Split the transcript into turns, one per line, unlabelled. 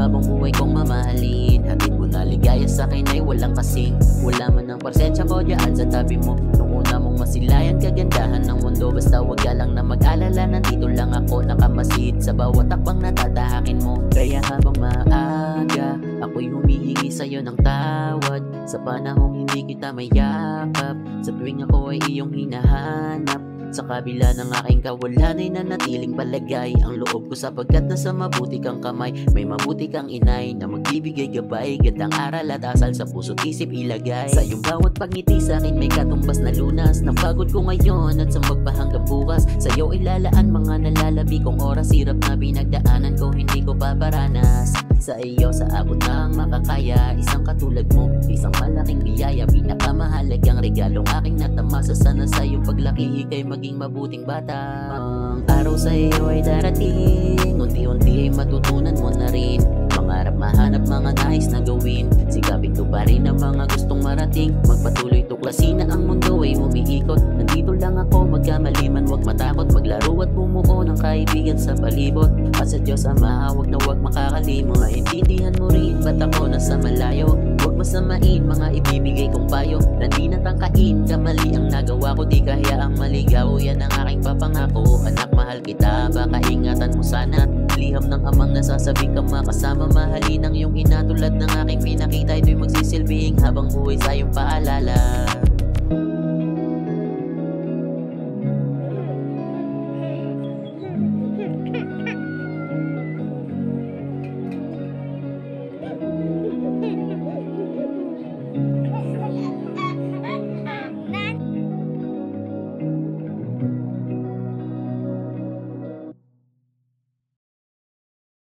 habang buhay kong mamahalin. Hatid mo na ligaya sa akin ay walang kasing. Wala man ang parsensya ko dyan sa tabi mo. Nung una mong masilayan kagandahan ng mundo. Basta wag ka lang na mag-alala, nandito lang ako nakamasid sa bawat takbang natatahakin mo. Kaya habang maaga, ako'y humihingi sa'yo ng tawad sa panahong hindi kita mayakap, sa tuwing ako ay iyong hinahanap. Sa kabila ng aking kawalan ay nanatiling palagay ang loob ko, sapagkat nasa mabuti kang kamay. May mabuti kang inay na magbibigay gabay, gandang aral at asal sa puso't isip ilagay. Sa iyong bawat pagngiti sa akin may katumbas na lunas ng pagod ko ngayon at sa magpahanggang bukas. Sa'yo ilalaan mga nalalabi kong oras, hirap na pinagdaanan ko hindi ko paparanas. Sa iyo sa abot ng makakaya, isang katulad mo, isang malaking biyaya, pinakamahalagang regalong aking natamasa. Sana sa iyong paglaki ika'y maging mabuting bata. Ang araw sa iyo ay darating, unti-unti ay matutunan mo na rin. Mangarap, mahanap, mga nais na gawin, sikapin to pa rin ang mga gustong marating. Magpatuloy tuklasin na ang mundo ay umiikot. Nandito lang ako, magkamali man wag matakot, maglaro at bumuo ng kaibigan sa palibot. At sa Diyos Ama, wag na wag makakalimot. Maintindihan mo rin ba't ako nasa malayo. Huwag masamain mga ibibigay kong payo, na di natangkain kamali ang nagawa ko. Di kaya ang maligaw, yan ang aking papangako. Anak, mahal kita, baka ingatan mo sana. Liham ng amang nasasabi ka makasama. Mahalin ang iyong ina tulad ng aking pinakita. Ito'y magsisilbing habang buhay sa iyong paalala.